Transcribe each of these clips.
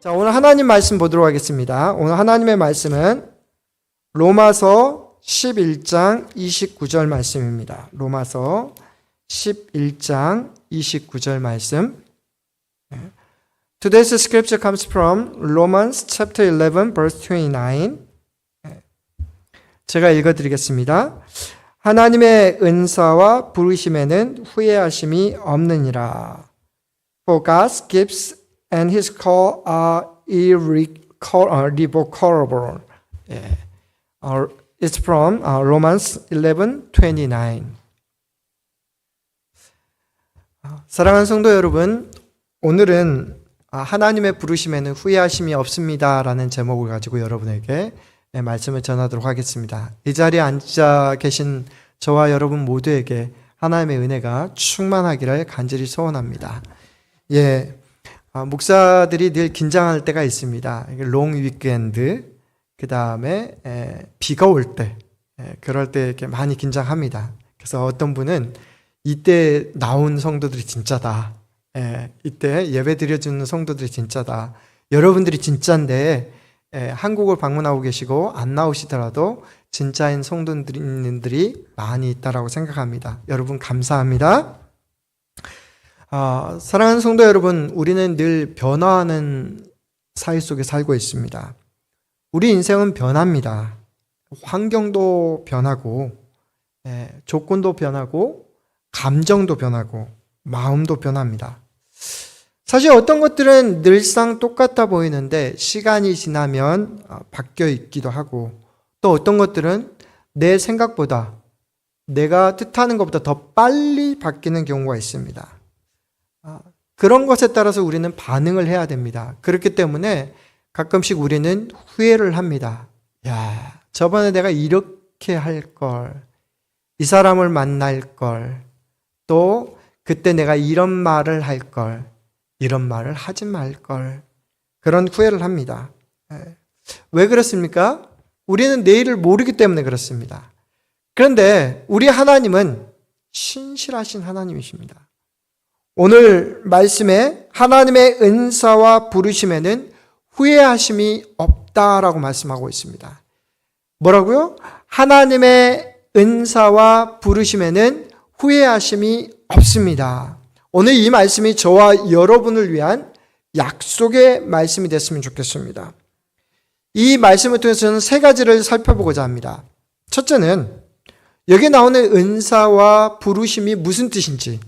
자, 오늘 하나님 말씀 보도록 하겠습니다. 오늘 하나님의 말씀은 로마서 11장 29절 말씀입니다. 로마서 11장 29절 말씀. Today's scripture comes from Romans chapter 11 verse 29. 제가 읽어드리겠습니다. 하나님의 은사와 부르심에는 후회하심이 없느니라. For God's gifts and His call are irrevocable. It's from Romans 11:29. 사랑하는 성도 여러분, 오늘은 하나님의 부르심에는 후회하심이 없습니다라는 제목을 가지고 여러분에게 말씀을 전하도록 하겠습니다. 이 자리에 앉아 계신 저와 여러분 모두에게 하나님의 은혜가 충만하기를 간절히 소원합니다. 목사들이 늘 긴장할 때가 있습니다. 롱 위켄드, 그 다음에 비가 올 때, 그럴 때 이렇게 많이 긴장합니다. 그래서 어떤 분은 이때 나온 성도들이 진짜다. 이때 예배 드려주는 성도들이 진짜다. 여러분들이 진짜인데 한국을 방문하고 계시고 안 나오시더라도 진짜인 성도님들이 많이 있다라고 생각합니다. 여러분 감사합니다. 사랑하는 성도 여러분, 우리는 늘 변화하는 사회 속에 살고 있습니다. 우리 인생은 변합니다. 환경도 변하고, 조건도 변하고, 감정도 변하고, 마음도 변합니다. 사실 어떤 것들은 늘상 똑같아 보이는데 시간이 지나면 바뀌어 있기도 하고, 또 어떤 것들은 내 생각보다, 내가 뜻하는 것보다 더 빨리 바뀌는 경우가 있습니다. 그런 것에 따라서 우리는 반응을 해야 됩니다. 그렇기 때문에 가끔씩 우리는 후회를 합니다. 저번에 내가 이렇게 할 걸, 이 사람을 만날 걸, 또 그때 내가 이런 말을 할 걸, 이런 말을 하지 말 걸, 그런 후회를 합니다. 왜 그렇습니까? 우리는 내일을 모르기 때문에 그렇습니다. 그런데 우리 하나님은 신실하신 하나님이십니다. 오늘 말씀에 하나님의 은사와 부르심에는 후회하심이 없다라고 말씀하고 있습니다. 뭐라고요? 하나님의 은사와 부르심에는 후회하심이 없습니다. 오늘 이 말씀이 저와 여러분을 위한 약속의 말씀이 됐으면 좋겠습니다. 이 말씀을 통해서 저는 세 가지를 살펴보고자 합니다. 첫째는 여기 나오는 은사와 부르심이 무슨 뜻인지,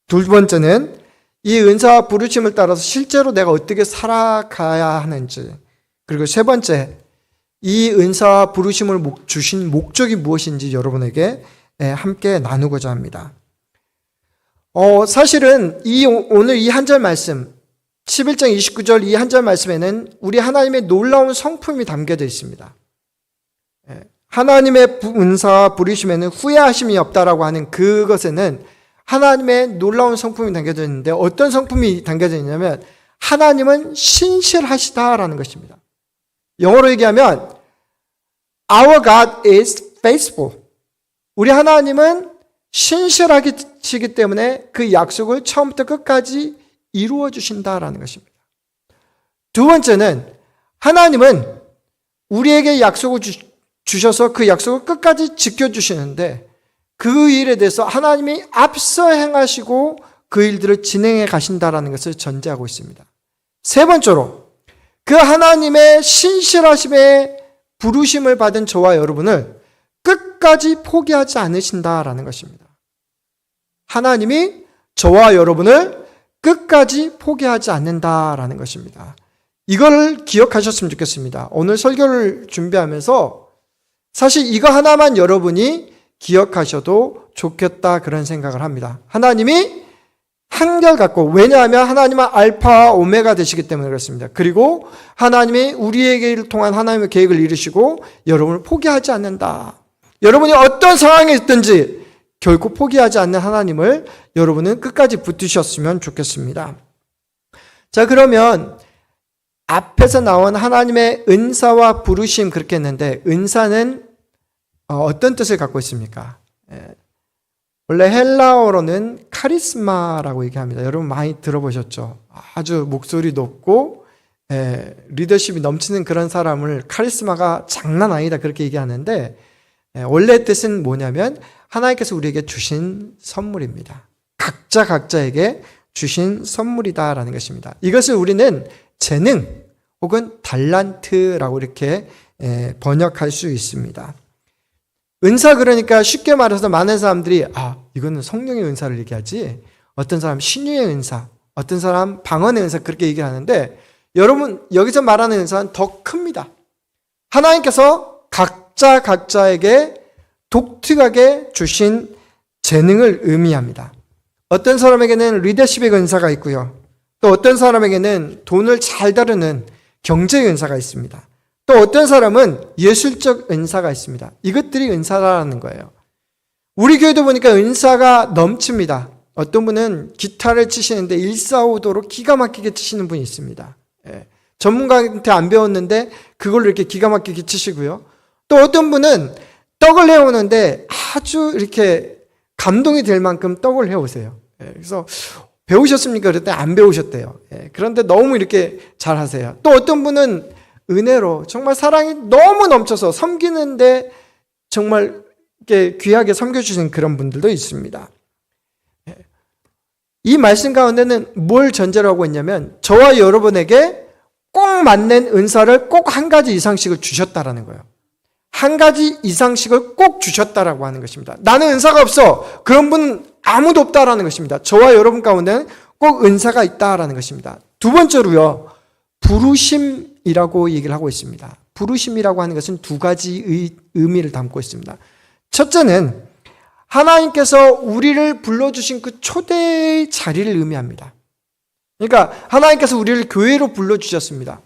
두 번째는 이 은사와 부르심을 따라서 실제로 내가 어떻게 살아가야 하는지, 그리고 세 번째, 이 은사와 부르심을 주신 목적이 무엇인지 여러분에게 함께 나누고자 합니다. 사실은 오늘 이 한 절 말씀, 11장 29절 이 한 절 말씀에는 우리 하나님의 놀라운 성품이 담겨져 있습니다. 하나님의 은사와 부르심에는 후회하심이 없다라고 하는 그것에는 하나님의 놀라운 성품이 담겨져 있는데, 어떤 성품이 담겨져 있냐면 하나님은 신실하시다라는 것입니다. 영어로 얘기하면 Our God is faithful. 우리 하나님은 신실하시기 때문에 그 약속을 처음부터 끝까지 이루어 주신다라는 것입니다. 두 번째는 하나님은 우리에게 약속을 주셔서 그 약속을 끝까지 지켜주시는데, 그 일에 대해서 하나님이 앞서 행하시고 그 일들을 진행해 가신다라는 것을 전제하고 있습니다. 세 번째로, 그 하나님의 신실하심에 부르심을 받은 저와 여러분을 끝까지 포기하지 않으신다라는 것입니다. 하나님이 저와 여러분을 끝까지 포기하지 않는다라는 것입니다. 이걸 기억하셨으면 좋겠습니다. 오늘 설교를 준비하면서 사실 이거 하나만 여러분이 기억하셔도 좋겠다, 그런 생각을 합니다. 하나님이 한결같고, 왜냐하면 하나님은 알파와 오메가 되시기 때문에 그렇습니다. 그리고 하나님이 우리에게 통한 하나님의 계획을 이루시고 여러분을 포기하지 않는다. 여러분이 어떤 상황에 있든지 결코 포기하지 않는 하나님을 여러분은 끝까지 붙드셨으면 좋겠습니다. 자, 그러면 앞에서 나온 하나님의 은사와 부르심 그렇게 했는데, 은사는 어떤 뜻을 갖고 있습니까? 원래 헬라어로는 카리스마라고 얘기합니다. 여러분 많이 들어보셨죠? 아주 목소리 높고 리더십이 넘치는 그런 사람을 카리스마가 장난 아니다 그렇게 얘기하는데, 원래 뜻은 뭐냐면 하나님께서 우리에게 주신 선물입니다. 각자에게 주신 선물이다라는 것입니다. 이것을 우리는 재능 혹은 달란트라고 이렇게 번역할 수 있습니다. 은사, 그러니까 쉽게 말해서 많은 사람들이 이거는 성령의 은사를 얘기하지, 어떤 사람 신유의 은사, 어떤 사람 방언의 은사 그렇게 얘기하는데, 여러분 여기서 말하는 은사는 더 큽니다. 하나님께서 각자에게 독특하게 주신 재능을 의미합니다. 어떤 사람에게는 리더십의 은사가 있고요, 또 어떤 사람에게는 돈을 잘 다루는 경제의 은사가 있습니다. 또 어떤 사람은 예술적 은사가 있습니다. 이것들이 은사라는 거예요. 우리 교회도 보니까 은사가 넘칩니다. 어떤 분은 기타를 치시는데 일사오도로 기가 막히게 치시는 분이 있습니다. 전문가한테 안 배웠는데 그걸로 이렇게 기가 막히게 치시고요. 또 어떤 분은 떡을 해오는데 아주 이렇게 감동이 될 만큼 떡을 해오세요. 그래서 배우셨습니까? 그랬더니 안 배우셨대요. 그런데 너무 이렇게 잘하세요. 또 어떤 분은 은혜로 정말 사랑이 너무 넘쳐서 섬기는데 정말 이렇게 귀하게 섬겨주신 그런 분들도 있습니다. 이 말씀 가운데는 뭘 전제로 하고 있냐면, 저와 여러분에게 꼭 맞는 은사를 꼭 한 가지 이상씩을 주셨다라는 거예요. 한 가지 이상씩을 꼭 주셨다라고 하는 것입니다. 나는 은사가 없어, 그런 분은 아무도 없다라는 것입니다. 저와 여러분 가운데는 꼭 은사가 있다라는 것입니다. 두 번째로요, 부르심이라고 얘기를 하고 있습니다. 부르심이라고 하는 것은 두 가지 의미를 담고 있습니다. 첫째는 하나님께서 우리를 불러주신 그 초대의 자리를 의미합니다. 그러니까 하나님께서 우리를 교회로 불러주셨습니다.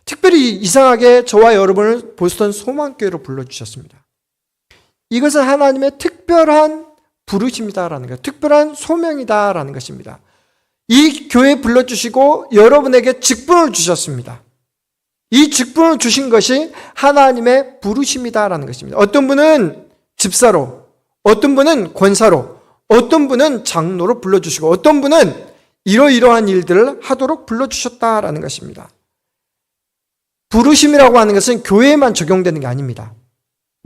특별히 이상하게 저와 여러분을 보스턴 소망교회로 불러주셨습니다. 이것은 하나님의 특별한 부르심이다라는 것, 특별한 소명이다라는 것입니다. 이 교회에 불러주시고 여러분에게 직분을 주셨습니다. 이 직분을 주신 것이 하나님의 부르심이다라는 것입니다. 어떤 분은 집사로, 어떤 분은 권사로, 어떤 분은 장로로 불러주시고, 어떤 분은 이러이러한 일들을 하도록 불러주셨다라는 것입니다. 부르심이라고 하는 것은 교회에만 적용되는 게 아닙니다.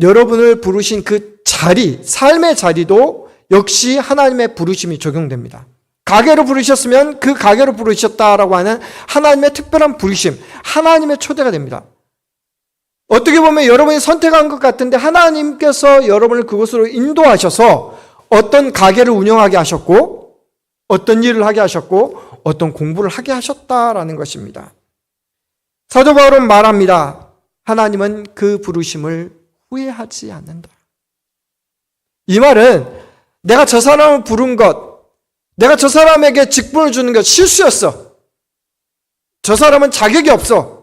여러분을 부르신 그 자리, 삶의 자리도 역시 하나님의 부르심이 적용됩니다. 가게로 부르셨으면 그 가게로 부르셨다라고 하는 하나님의 특별한 부르심, 하나님의 초대가 됩니다. 어떻게 보면 여러분이 선택한 것 같은데 하나님께서 여러분을 그곳으로 인도하셔서 어떤 가게를 운영하게 하셨고, 어떤 일을 하게 하셨고, 어떤 공부를 하게 하셨다라는 것입니다. 사도 바울은 말합니다. 하나님은 그 부르심을 후회하지 않는다. 이 말은 내가 저 사람을 부른 것, 내가 저 사람에게 직분을 주는 것 실수였어, 저 사람은 자격이 없어,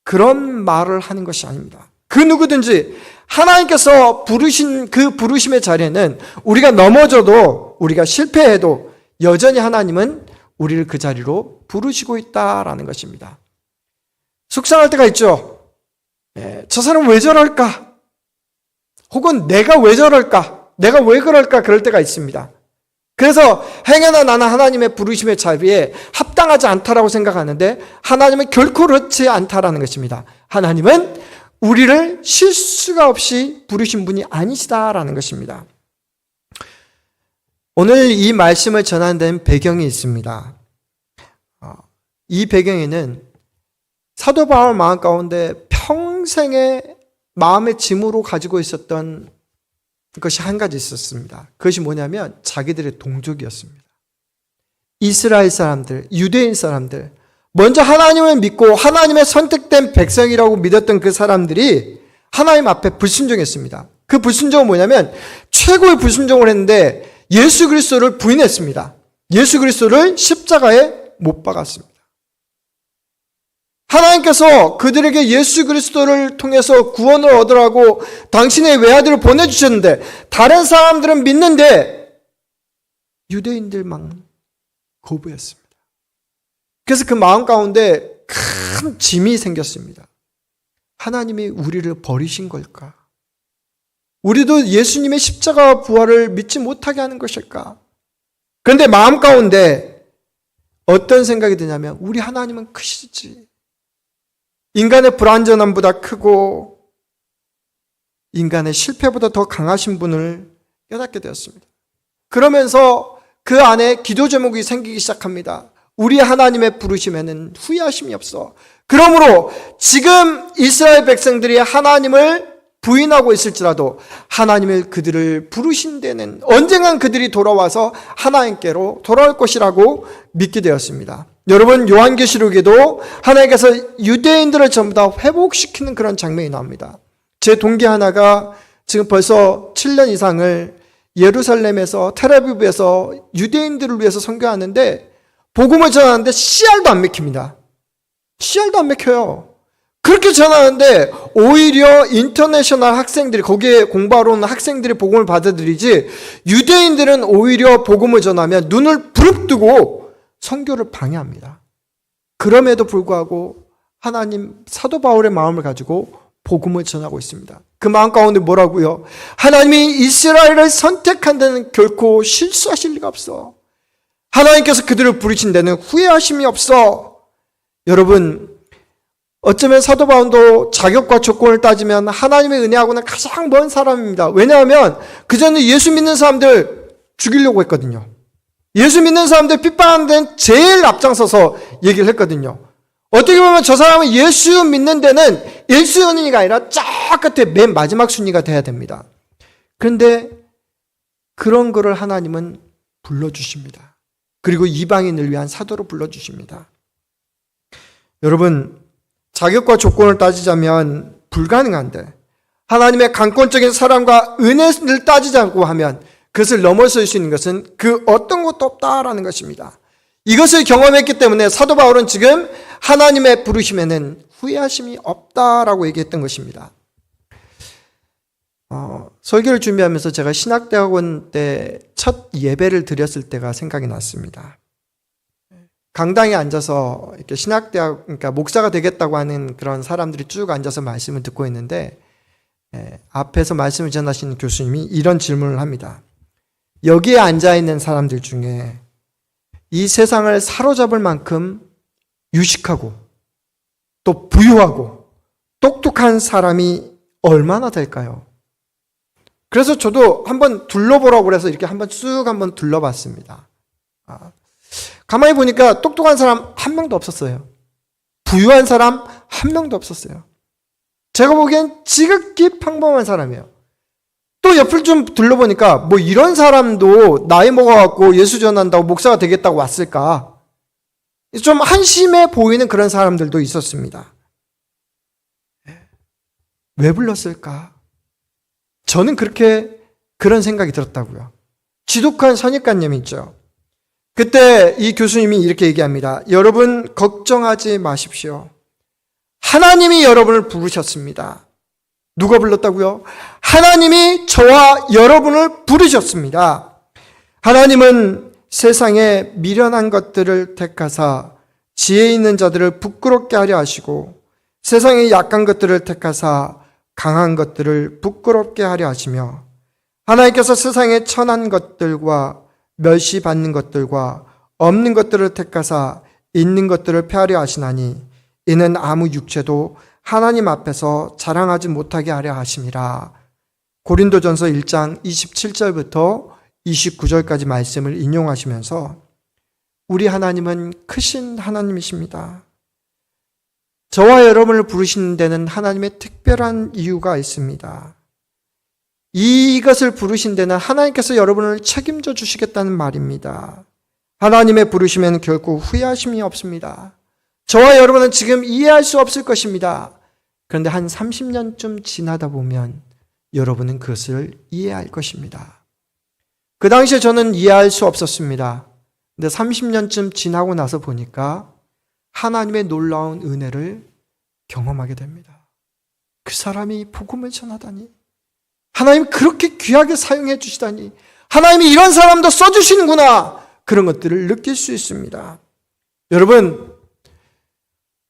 그런 말을 하는 것이 아닙니다. 그 누구든지 하나님께서 부르신 그 부르심의 자리에는 우리가 넘어져도, 우리가 실패해도 여전히 하나님은 우리를 그 자리로 부르시고 있다라는 것입니다. 속상할 때가 있죠. 저 사람은 왜 저럴까? 혹은 내가 왜 저럴까? 내가 왜 그럴까? 그럴 때가 있습니다. 그래서 행여나 나는 하나님의 부르심의 자리에 합당하지 않다라고 생각하는데, 하나님은 결코 그렇지 않다라는 것입니다. 하나님은 우리를 실수가 없이 부르신 분이 아니시다라는 것입니다. 오늘 이 말씀을 전하는 데는 배경이 있습니다. 이 배경에는 사도 바울 마음 가운데 평생의 마음의 짐으로 가지고 있었던 것이 한 가지 있었습니다. 그것이 뭐냐면 자기들의 동족이었습니다. 이스라엘 사람들, 유대인 사람들, 먼저 하나님을 믿고 하나님의 선택된 백성이라고 믿었던 그 사람들이 하나님 앞에 불순종했습니다. 그 불순종은 뭐냐면 최고의 불순종을 했는데 예수 그리스도를 부인했습니다. 예수 그리스도를 십자가에 못 박았습니다. 하나님께서 그들에게 예수 그리스도를 통해서 구원을 얻으라고 당신의 외아들을 보내주셨는데, 다른 사람들은 믿는데 유대인들만 거부했습니다. 그래서 그 마음 가운데 큰 짐이 생겼습니다. 하나님이 우리를 버리신 걸까? 우리도 예수님의 십자가 부활을 믿지 못하게 하는 것일까? 그런데 마음 가운데 어떤 생각이 드냐면, 우리 하나님은 크시지, 인간의 불완전함보다 크고 인간의 실패보다 더 강하신 분을 깨닫게 되었습니다. 그러면서 그 안에 기도 제목이 생기기 시작합니다. 우리 하나님의 부르심에는 후회하심이 없어. 그러므로 지금 이스라엘 백성들이 하나님을 부인하고 있을지라도 하나님을 그들을 부르신 데는 언젠간 그들이 돌아와서 하나님께로 돌아올 것이라고 믿게 되었습니다. 여러분, 요한계시록에도 하나님께서 유대인들을 전부 다 회복시키는 그런 장면이 나옵니다. 제 동기 하나가 지금 벌써 7년 이상을 예루살렘에서 텔아비브에서 유대인들을 위해서 선교하는데 복음을 전하는데 씨알도 안 맥힙니다. 씨알도 안 맥혀요. 그렇게 전하는데 오히려 인터내셔널 학생들이, 거기에 공부하러 오는 학생들이 복음을 받아들이지, 유대인들은 오히려 복음을 전하면 눈을 부릅뜨고 선교를 방해합니다. 그럼에도 불구하고 하나님, 사도 바울의 마음을 가지고 복음을 전하고 있습니다. 그 마음 가운데 뭐라고요? 하나님이 이스라엘을 선택한 데는 결코 실수하실 리가 없어. 하나님께서 그들을 부르신 데는 후회하심이 없어. 여러분, 어쩌면 사도 바울도 자격과 조건을 따지면 하나님의 은혜하고는 가장 먼 사람입니다. 왜냐하면 그전에 예수 믿는 사람들 죽이려고 했거든요. 예수 믿는 사람들 핍박하는 데는 제일 앞장서서 얘기를 했거든요. 어떻게 보면 저 사람은 예수 믿는 데는 1순위가 아니라 쫙 끝에 맨 마지막 순위가 돼야 됩니다. 그런데 그런 거를 하나님은 불러주십니다. 그리고 이방인을 위한 사도로 불러주십니다. 여러분, 자격과 조건을 따지자면 불가능한데 하나님의 강권적인 사랑과 은혜를 따지자고 하면 그것을 넘어설 수 있는 것은 그 어떤 것도 없다라는 것입니다. 이것을 경험했기 때문에 사도 바울은 지금 하나님의 부르심에는 후회하심이 없다라고 얘기했던 것입니다. 설교를 준비하면서 제가 신학대학원 때 첫 예배를 드렸을 때가 생각이 났습니다. 강당에 앉아서 이렇게 신학대학, 그러니까 목사가 되겠다고 하는 그런 사람들이 쭉 앉아서 말씀을 듣고 있는데, 앞에서 말씀을 전하시는 교수님이 이런 질문을 합니다. 여기에 앉아있는 사람들 중에 이 세상을 사로잡을 만큼 유식하고 또 부유하고 똑똑한 사람이 얼마나 될까요? 그래서 저도 한번 둘러보라고 그래서 이렇게 한번 쑥 한번 둘러봤습니다. 가만히 보니까 똑똑한 사람 한 명도 없었어요. 부유한 사람 한 명도 없었어요. 제가 보기엔 지극히 평범한 사람이에요. 또 옆을 좀 둘러보니까 뭐 이런 사람도 나이 먹어갖고 예수 전한다고 목사가 되겠다고 왔을까? 좀 한심해 보이는 그런 사람들도 있었습니다. 왜 불렀을까? 저는 그런 생각이 들었다고요. 지독한 선입관념이 있죠. 그때 이 교수님이 이렇게 얘기합니다. 여러분 걱정하지 마십시오. 하나님이 여러분을 부르셨습니다. 누가 불렀다고요? 하나님이 저와 여러분을 부르셨습니다. 하나님은 세상에 미련한 것들을 택하사 지혜 있는 자들을 부끄럽게 하려 하시고 세상의 약한 것들을 택하사 강한 것들을 부끄럽게 하려 하시며 하나님께서 세상의 천한 것들과 멸시받는 것들과 없는 것들을 택하사 있는 것들을 폐하려 하시나니 이는 아무 육체도 하나님 앞에서 자랑하지 못하게 하려 하심이라. 고린도전서 1장 27절부터 29절까지 말씀을 인용하시면서 우리 하나님은 크신 하나님이십니다. 저와 여러분을 부르시는 데는 하나님의 특별한 이유가 있습니다. 이것을 부르신 데는 하나님께서 여러분을 책임져 주시겠다는 말입니다. 하나님의 부르심에는 결코 후회하심이 없습니다. 저와 여러분은 지금 이해할 수 없을 것입니다. 그런데 한 30년쯤 지나다 보면 여러분은 그것을 이해할 것입니다. 그 당시에 저는 이해할 수 없었습니다. 근데 30년쯤 지나고 나서 보니까 하나님의 놀라운 은혜를 경험하게 됩니다. 그 사람이 복음을 전하다니, 하나님 그렇게 귀하게 사용해 주시다니, 하나님이 이런 사람도 써주시는구나, 그런 것들을 느낄 수 있습니다. 여러분,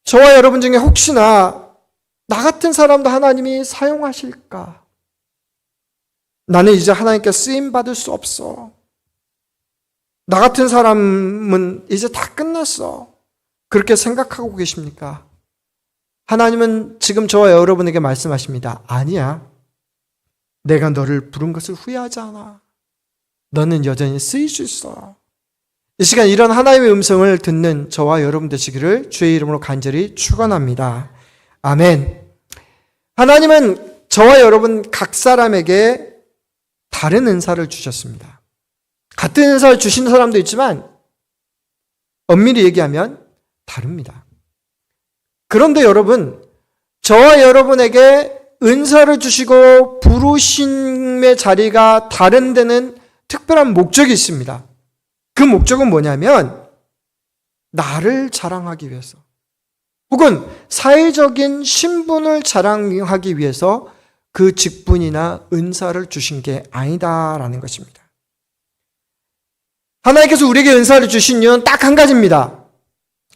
저와 여러분 중에 혹시나 나 같은 사람도 하나님이 사용하실까? 나는 이제 하나님께 쓰임받을 수 없어. 나 같은 사람은 이제 다 끝났어. 그렇게 생각하고 계십니까? 하나님은 지금 저와 여러분에게 말씀하십니다. 아니야. 내가 너를 부른 것을 후회하지 않아. 너는 여전히 쓰일 수 있어. 이 시간 이런 하나님의 음성을 듣는 저와 여러분 되시기를 주의 이름으로 간절히 축원합니다. 아멘. 하나님은 저와 여러분 각 사람에게 다른 은사를 주셨습니다. 같은 은사를 주신 사람도 있지만 엄밀히 얘기하면 다릅니다. 그런데 여러분, 저와 여러분에게 은사를 주시고 부르심의 자리가 다른 데는 특별한 목적이 있습니다. 그 목적은 뭐냐면 나를 자랑하기 위해서 혹은 사회적인 신분을 자랑하기 위해서 그 직분이나 은사를 주신 게 아니다라는 것입니다. 하나님께서 우리에게 은사를 주신 이유는 딱 한 가지입니다.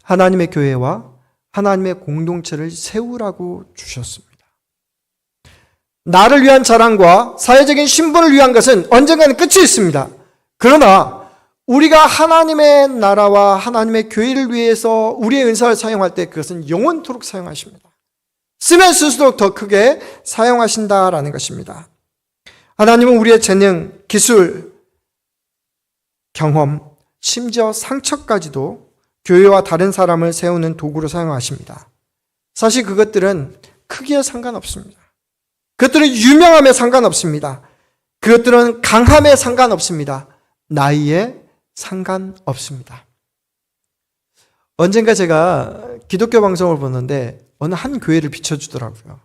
하나님의 교회와 하나님의 공동체를 세우라고 주셨습니다. 나를 위한 자랑과 사회적인 신분을 위한 것은 언젠가는 끝이 있습니다. 그러나 우리가 하나님의 나라와 하나님의 교회를 위해서 우리의 은사를 사용할 때 그것은 영원토록 사용하십니다. 쓰면 쓸수록 더 크게 사용하신다라는 것입니다. 하나님은 우리의 재능, 기술, 경험, 심지어 상처까지도 교회와 다른 사람을 세우는 도구로 사용하십니다. 사실 그것들은 크기에 상관없습니다. 그것들은 유명함에 상관없습니다. 그것들은 강함에 상관없습니다. 나이에 상관없습니다. 언젠가 제가 기독교 방송을 보는데 어느 한 교회를 비춰주더라고요.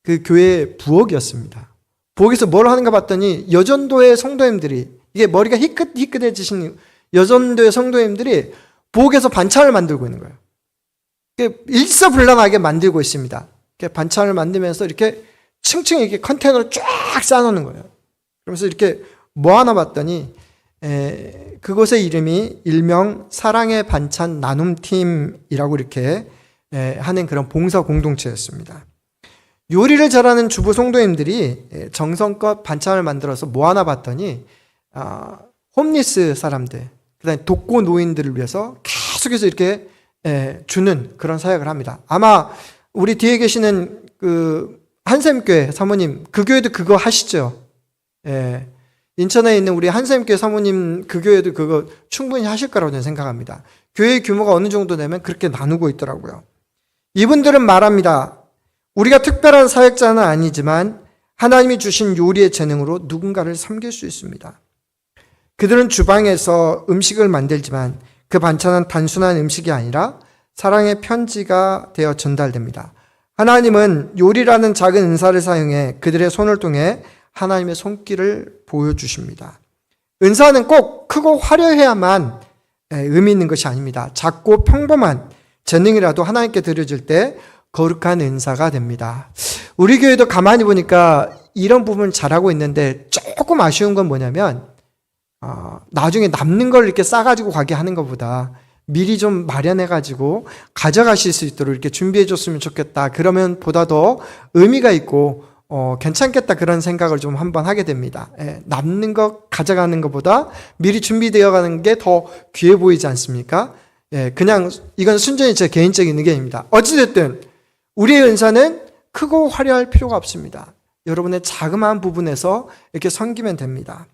그 교회의 부엌이었습니다. 부엌에서 뭘 하는가 봤더니 여전도의 성도님들이, 이게 머리가 희끗희끗해지신 여전도의 성도님들이 부엌에서 반찬을 만들고 있는 거예요. 일사불란하게 만들고 있습니다. 반찬을 만들면서 이렇게 층층 이렇게 컨테이너를 쫙 쌓아놓는 거예요. 그러면서 이렇게 모아놔 봤더니 그곳의 이름이 일명 사랑의 반찬 나눔팀이라고 이렇게 하는 그런 봉사 공동체였습니다. 요리를 잘하는 주부 성도님들이 정성껏 반찬을 만들어서 모아놔 봤더니 홈리스 사람들, 그다음에 독거 노인들을 위해서 계속해서 이렇게 주는 그런 사역을 합니다. 아마 우리 뒤에 계시는 그 한샘교회 사모님, 그 교회도 그거 하시죠? 인천에 있는 우리 한샘교회 사모님 그 교회도 그거 충분히 하실 거라고 저는 생각합니다. 교회의 규모가 어느 정도 되면 그렇게 나누고 있더라고요. 이분들은 말합니다. 우리가 특별한 사역자는 아니지만 하나님이 주신 요리의 재능으로 누군가를 섬길 수 있습니다. 그들은 주방에서 음식을 만들지만 그 반찬은 단순한 음식이 아니라 사랑의 편지가 되어 전달됩니다. 하나님은 요리라는 작은 은사를 사용해 그들의 손을 통해 하나님의 손길을 보여주십니다. 은사는 꼭 크고 화려해야만 의미 있는 것이 아닙니다. 작고 평범한 재능이라도 하나님께 드려질 때 거룩한 은사가 됩니다. 우리 교회도 가만히 보니까 이런 부분 잘하고 있는데 조금 아쉬운 건 뭐냐면 나중에 남는 걸 이렇게 싸가지고 가게 하는 것보다 미리 좀 마련해가지고 가져가실 수 있도록 이렇게 준비해줬으면 좋겠다. 그러면 보다 더 의미가 있고 괜찮겠다 그런 생각을 좀 한번 하게 됩니다. 남는 거 가져가는 것보다 미리 준비되어 가는 게 더 귀해 보이지 않습니까? 그냥 이건 순전히 제 개인적인 의견입니다. 어찌됐든 우리의 은사는 크고 화려할 필요가 없습니다. 여러분의 자그마한 부분에서 이렇게 섬기면 됩니다.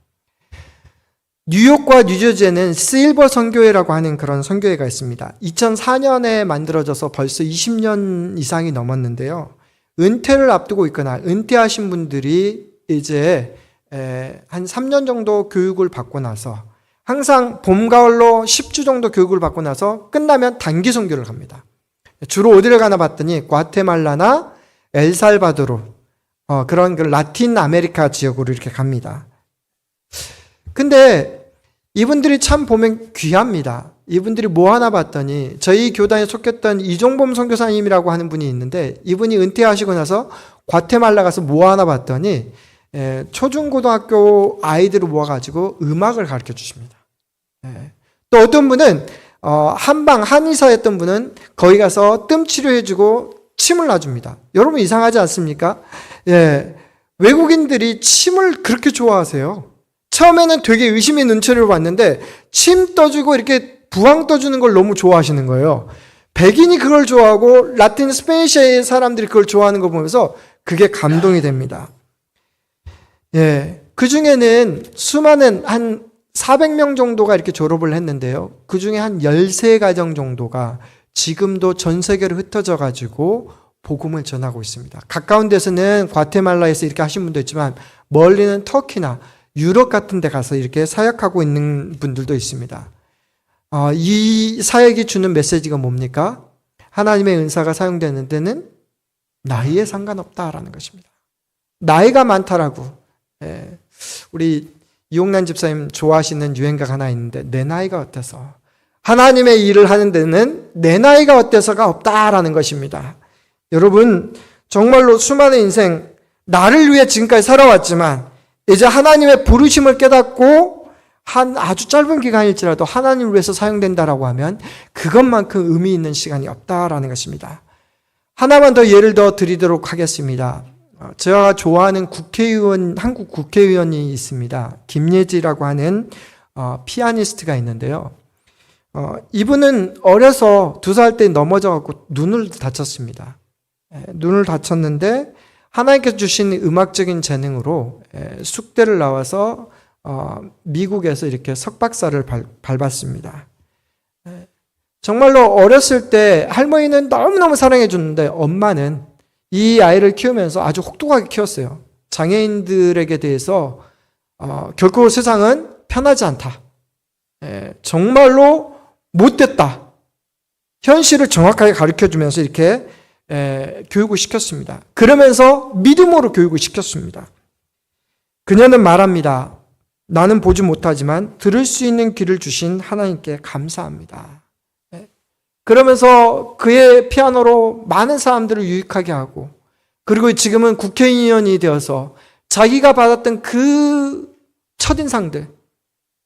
뉴욕과 뉴저지에는 실버 선교회라고 하는 그런 선교회가 있습니다. 2004년에 만들어져서 벌써 20년 이상이 넘었는데요. 은퇴를 앞두고 있거나 은퇴하신 분들이 이제 한 3년 정도 교육을 받고 나서 항상 봄, 가을로 10주 정도 교육을 받고 나서 끝나면 단기 선교를 갑니다. 주로 어디를 가나 봤더니 과테말라나 엘살바도르 그런 그 라틴 아메리카 지역으로 이렇게 갑니다. 근데 이분들이 참 보면 귀합니다. 이분들이 뭐 하나 봤더니 저희 교단에 속했던 이종범 선교사님이라고 하는 분이 있는데 이분이 은퇴하시고 나서 과테말라 가서 뭐 하나 봤더니 초중고등학교 아이들을 모아가지고 음악을 가르쳐 주십니다. 또 어떤 분은 한의사였던 분은 거기 가서 뜸 치료해주고 침을 놔줍니다. 여러분 이상하지 않습니까? 외국인들이 침을 그렇게 좋아하세요. 처음에는 되게 의심의 눈초리로 봤는데 침 떠주고 이렇게 부항 떠주는 걸 너무 좋아하시는 거예요. 백인이 그걸 좋아하고 라틴 스페니쉬의 사람들이 그걸 좋아하는 거 보면서 그게 감동이 됩니다. 예, 그 중에는 수많은 한 400명 정도가 이렇게 졸업을 했는데요. 그 중에 한 13가정 정도가 지금도 전 세계로 흩어져 가지고 복음을 전하고 있습니다. 가까운 데서는 과테말라에서 이렇게 하신 분도 있지만 멀리는 터키나 유럽 같은 데 가서 이렇게 사역하고 있는 분들도 있습니다. 이 사역이 주는 메시지가 뭡니까? 하나님의 은사가 사용되는 데는 나이에 상관없다라는 것입니다. 나이가 많다라고. 예, 우리 이용란 집사님 좋아하시는 유행가가 하나 있는데 내 나이가 어때서? 하나님의 일을 하는 데는 내 나이가 어때서가 없다라는 것입니다. 여러분, 정말로 수많은 인생, 나를 위해 지금까지 살아왔지만 이제 하나님의 부르심을 깨닫고 한 아주 짧은 기간일지라도 하나님을 위해서 사용된다라고 하면 그것만큼 의미 있는 시간이 없다라는 것입니다. 하나만 더 예를 더 드리도록 하겠습니다. 제가 좋아하는 국회의원, 한국 국회의원이 있습니다. 김예지라고 하는 피아니스트가 있는데요. 이분은 어려서 2살 때 넘어져갖고 눈을 다쳤습니다. 눈을 다쳤는데 하나님께서 주신 음악적인 재능으로 숙대를 나와서 미국에서 이렇게 석박사를 밟았습니다. 정말로 어렸을 때 할머니는 너무너무 사랑해 줬는데 엄마는 이 아이를 키우면서 아주 혹독하게 키웠어요. 장애인들에게 대해서 결코 세상은 편하지 않다. 정말로 못됐다. 현실을 정확하게 가르쳐주면서 이렇게 교육을 시켰습니다. 그러면서 믿음으로 교육을 시켰습니다. 그녀는 말합니다. 나는 보지 못하지만 들을 수 있는 귀를 주신 하나님께 감사합니다. 그러면서 그의 피아노로 많은 사람들을 유익하게 하고 그리고 지금은 국회의원이 되어서 자기가 받았던 그 첫인상들,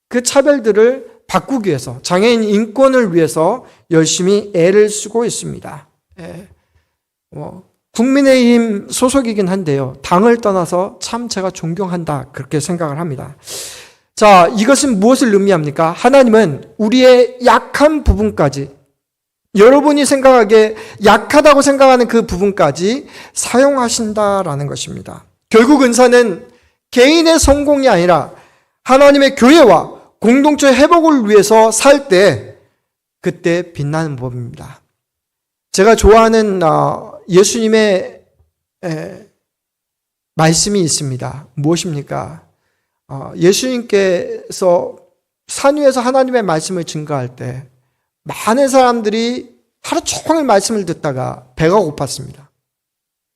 그 차별들을 바꾸기 위해서 장애인 인권을 위해서 열심히 애를 쓰고 있습니다. 국민의힘 소속이긴 한데요. 당을 떠나서 참 제가 존경한다 그렇게 생각을 합니다. 자, 이것은 무엇을 의미합니까? 하나님은 우리의 약한 부분까지 여러분이 생각하기에 약하다고 생각하는 그 부분까지 사용하신다라는 것입니다. 결국 은사는 개인의 성공이 아니라 하나님의 교회와 공동체 회복을 위해서 살 때 그때 빛나는 법입니다. 제가 좋아하는 예수님의 말씀이 있습니다. 무엇입니까? 예수님께서 산 위에서 하나님의 말씀을 증거할 때 많은 사람들이 하루 종일 말씀을 듣다가 배가 고팠습니다.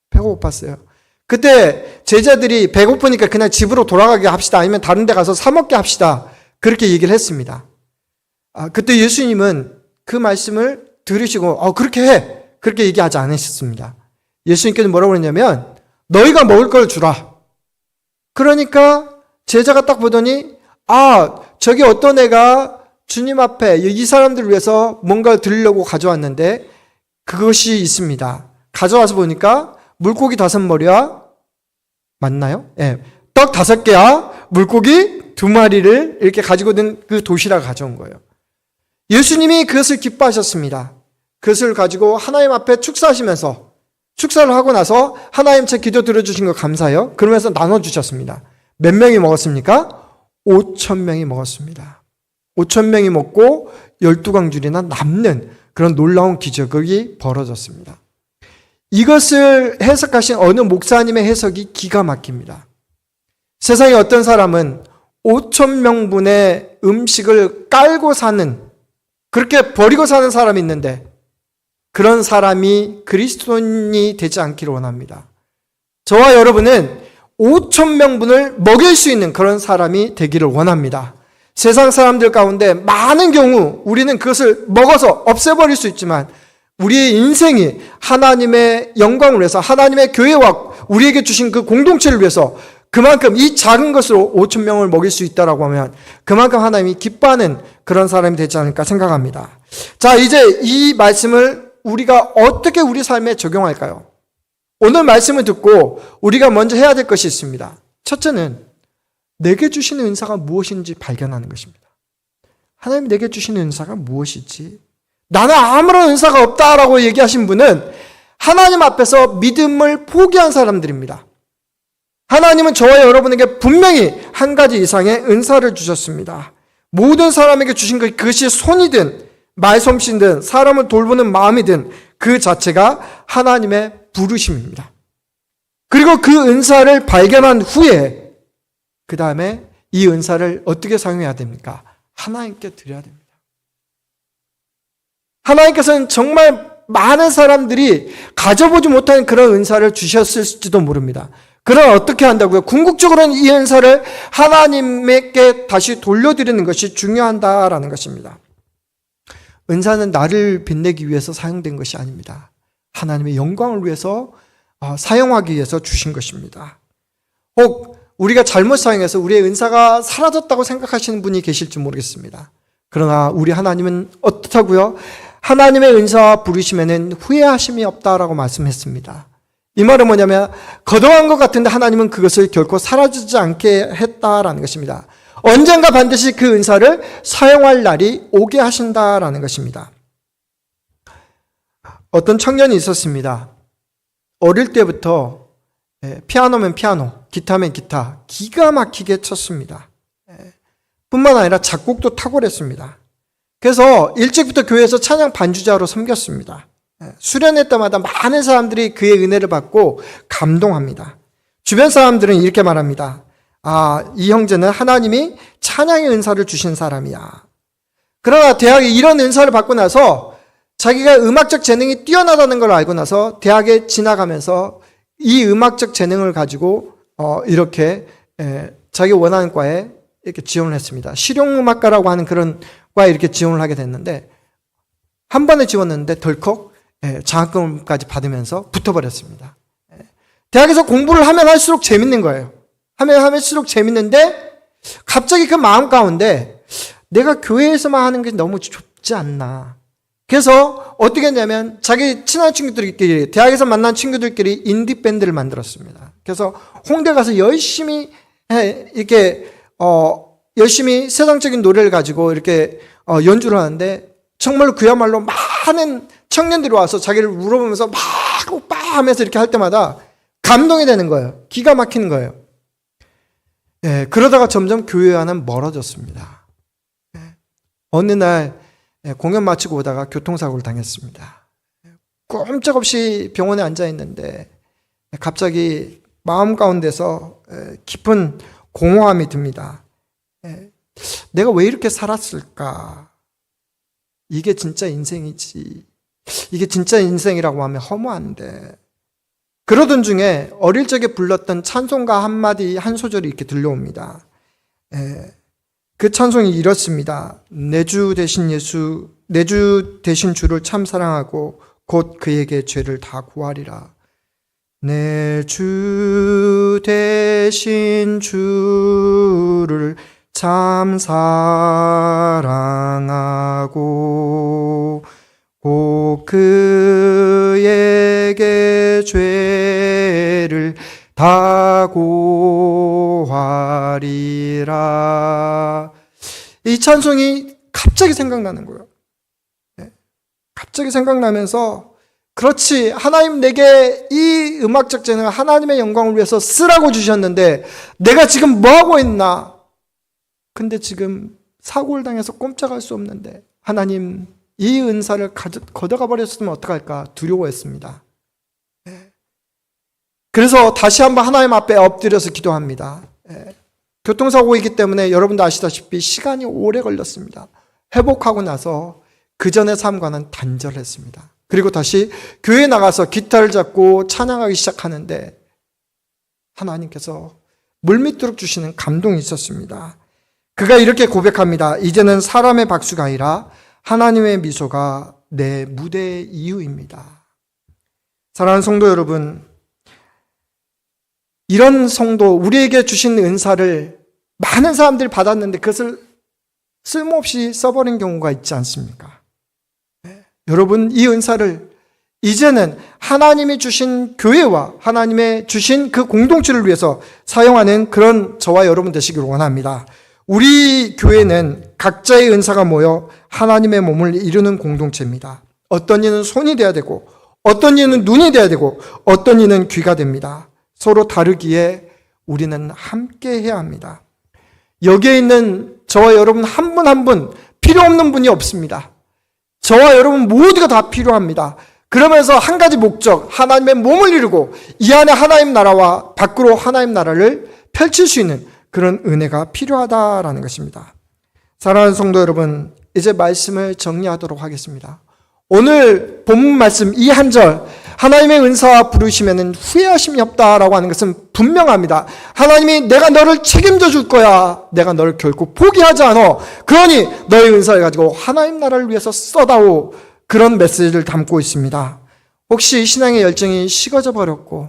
배가 고팠어요. 그때 제자들이 배고프니까 그냥 집으로 돌아가게 합시다. 아니면 다른 데 가서 사 먹게 합시다. 그렇게 얘기를 했습니다. 그때 예수님은 그 말씀을 들으시고 그렇게 해. 그렇게 얘기하지 않으셨습니다. 예수님께서 뭐라고 그랬냐면 너희가 먹을 걸 주라. 그러니까 제자가 딱 보더니 저기 어떤 애가 주님 앞에 이 사람들을 위해서 뭔가를 드리려고 가져왔는데 그것이 있습니다. 가져와서 보니까 물고기 5마리와 맞나요? 네. 떡 5개와 물고기 2마리를 이렇게 가지고 든 그 도시락을 가져온 거예요. 예수님이 그것을 기뻐하셨습니다. 그것을 가지고 하나님 앞에 축사하시면서 축사를 하고 나서 하나님 제 기도 들어주신 거 감사해요. 그러면서 나눠주셨습니다. 몇 명이 먹었습니까? 5,000명이 먹었습니다. 5,000명이 먹고 12광줄이나 남는 그런 놀라운 기적이 벌어졌습니다. 이것을 해석하신 어느 목사님의 해석이 기가 막힙니다. 세상에 어떤 사람은 5,000명분의 음식을 깔고 사는 그렇게 버리고 사는 사람이 있는데 그런 사람이 그리스도인이 되지 않기를 원합니다. 저와 여러분은 5,000명분을 먹일 수 있는 그런 사람이 되기를 원합니다. 세상 사람들 가운데 많은 경우 우리는 그것을 먹어서 없애버릴 수 있지만 우리의 인생이 하나님의 영광을 위해서 하나님의 교회와 우리에게 주신 그 공동체를 위해서 그만큼 이 작은 것으로 5,000명을 먹일 수 있다라고 하면 그만큼 하나님이 기뻐하는 그런 사람이 되지 않을까 생각합니다. 자, 이제 이 말씀을 우리가 어떻게 우리 삶에 적용할까요? 오늘 말씀을 듣고 우리가 먼저 해야 될 것이 있습니다. 첫째는 내게 주시는 은사가 무엇인지 발견하는 것입니다. 하나님 내게 주시는 은사가 무엇이지 나는 아무런 은사가 없다라고 얘기하신 분은 하나님 앞에서 믿음을 포기한 사람들입니다. 하나님은 저와 여러분에게 분명히 한 가지 이상의 은사를 주셨습니다. 모든 사람에게 주신 그것이 손이든 말솜씨든 사람을 돌보는 마음이든 그 자체가 하나님의 부르심입니다. 그리고 그 은사를 발견한 후에 그 다음에 이 은사를 어떻게 사용해야 됩니까? 하나님께 드려야 됩니다. 하나님께서는 정말 많은 사람들이 가져보지 못한 그런 은사를 주셨을지도 모릅니다. 그럼 어떻게 한다고요? 궁극적으로는 이 은사를 하나님께 다시 돌려드리는 것이 중요하다라는 것입니다. 은사는 나를 빛내기 위해서 사용된 것이 아닙니다. 하나님의 영광을 위해서 사용하기 위해서 주신 것입니다. 혹 우리가 잘못 사용해서 우리의 은사가 사라졌다고 생각하시는 분이 계실지 모르겠습니다. 그러나 우리 하나님은 어떻다고요? 하나님의 은사와 부르심에는 후회하심이 없다라고 말씀했습니다. 이 말은 뭐냐면 거동한 것 같은데 하나님은 그것을 결코 사라지지 않게 했다라는 것입니다. 언젠가 반드시 그 은사를 사용할 날이 오게 하신다라는 것입니다. 어떤 청년이 있었습니다. 어릴 때부터 피아노면 피아노, 기타면 기타 기가 막히게 쳤습니다. 뿐만 아니라 작곡도 탁월했습니다. 그래서 일찍부터 교회에서 찬양 반주자로 섬겼습니다. 수련회 때마다 많은 사람들이 그의 은혜를 받고 감동합니다. 주변 사람들은 이렇게 말합니다. 이 형제는 하나님이 찬양의 은사를 주신 사람이야. 그러나 대학에 이런 은사를 받고 나서 자기가 음악적 재능이 뛰어나다는 걸 알고 나서 대학에 지나가면서 이 음악적 재능을 가지고 이렇게 자기 원하는 과에 이렇게 지원을 했습니다. 실용음악과라고 하는 그런 과에 이렇게 지원을 하게 됐는데 한 번에 지원했는데 덜컥 장학금까지 받으면서 붙어버렸습니다. 대학에서 공부를 하면 할수록 재밌는 거예요. 하면 할수록 재밌는데 갑자기 그 마음 가운데 내가 교회에서만 하는 게 너무 좁지 않나. 그래서 어떻게 했냐면 자기 친한 친구들끼리 대학에서 만난 친구들끼리 인디밴드를 만들었습니다. 그래서 홍대 가서 열심히 이렇게 열심히 세상적인 노래를 가지고 이렇게 연주를 하는데 정말로 그야말로 많은 청년들이 와서 자기를 물어보면서 막 오빠 하면서 이렇게 할 때마다 감동이 되는 거예요. 기가 막히는 거예요. 그러다가 점점 교회와는 멀어졌습니다. 어느 날 공연 마치고 오다가 교통사고를 당했습니다. 꼼짝없이 병원에 앉아 있는데 갑자기 마음 가운데서 깊은 공허함이 듭니다. 내가 왜 이렇게 살았을까? 이게 진짜 인생이지. 이게 진짜 인생이라고 하면 허무한데. 그러던 중에 어릴 적에 불렀던 찬송가 한마디 한 소절이 이렇게 들려옵니다. 그 찬송이 이렇습니다. 내 주 대신 예수, 내 주 대신 주를 참 사랑하고 곧 그에게 죄를 다 구하리라. 내 주 대신 주를 참 사랑하고 곧 그에게 죄를 다 고하리라. 이 찬송이 갑자기 생각나는 거예요. 갑자기 생각나면서 그렇지, 하나님 내게 이 음악적 재능을 하나님의 영광을 위해서 쓰라고 주셨는데 내가 지금 뭐하고 있나? 근데 지금 사고를 당해서 꼼짝할 수 없는데 하나님 이 은사를 걷어가 버렸으면 어떡할까 두려워했습니다. 그래서 다시 한번 하나님 앞에 엎드려서 기도합니다. 교통사고이기 때문에 여러분도 아시다시피 시간이 오래 걸렸습니다. 회복하고 나서 그 전의 삶과는 단절했습니다. 그리고 다시 교회에 나가서 기타를 잡고 찬양하기 시작하는데 하나님께서 물밑도록 주시는 감동이 있었습니다. 그가 이렇게 고백합니다. 이제는 사람의 박수가 아니라 하나님의 미소가 내 무대의 이유입니다. 사랑하는 성도 여러분, 이런 성도, 우리에게 주신 은사를 많은 사람들이 받았는데 그것을 쓸모없이 써버린 경우가 있지 않습니까? 여러분, 이 은사를 이제는 하나님이 주신 교회와 하나님의 주신 그 공동체를 위해서 사용하는 그런 저와 여러분 되시기를 원합니다. 우리 교회는 각자의 은사가 모여 하나님의 몸을 이루는 공동체입니다. 어떤 이는 손이 돼야 되고, 어떤 이는 눈이 돼야 되고, 어떤 이는 귀가 됩니다. 서로 다르기에 우리는 함께 해야 합니다. 여기에 있는 저와 여러분 한 분 한 분 필요 없는 분이 없습니다. 저와 여러분 모두가 다 필요합니다. 그러면서 한 가지 목적, 하나님의 몸을 이루고 이 안에 하나님 나라와 밖으로 하나님 나라를 펼칠 수 있는 그런 은혜가 필요하다라는 것입니다. 사랑하는 성도 여러분, 이제 말씀을 정리하도록 하겠습니다. 오늘 본문 말씀 이 한 절, 하나님의 은사와 부르시면은 후회하심이 없다라고 하는 것은 분명합니다. 하나님이 내가 너를 책임져 줄 거야. 내가 너를 결코 포기하지 않아. 그러니 너의 은사를 가지고 하나님 나라를 위해서 써다오. 그런 메시지를 담고 있습니다. 혹시 신앙의 열정이 식어져 버렸고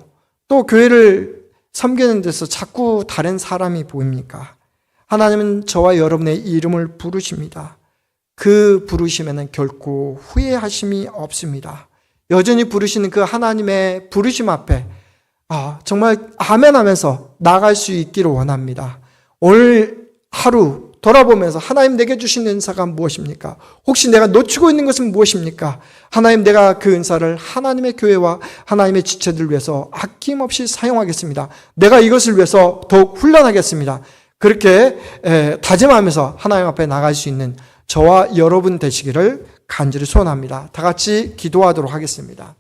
또 교회를 섬기는 데서 자꾸 다른 사람이 보입니까? 하나님은 저와 여러분의 이름을 부르십니다. 그 부르심에는 결코 후회하심이 없습니다. 여전히 부르시는 그 하나님의 부르심 앞에 정말 아멘 하면서 나아갈 수 있기를 원합니다. 오늘 하루 돌아보면서 하나님 내게 주신 은사가 무엇입니까? 혹시 내가 놓치고 있는 것은 무엇입니까? 하나님, 내가 그 은사를 하나님의 교회와 하나님의 지체들을 위해서 아낌없이 사용하겠습니다. 내가 이것을 위해서 더욱 훈련하겠습니다. 그렇게 다짐하면서 하나님 앞에 나갈 수 있는 저와 여러분 되시기를 간절히 소원합니다. 다 같이 기도하도록 하겠습니다.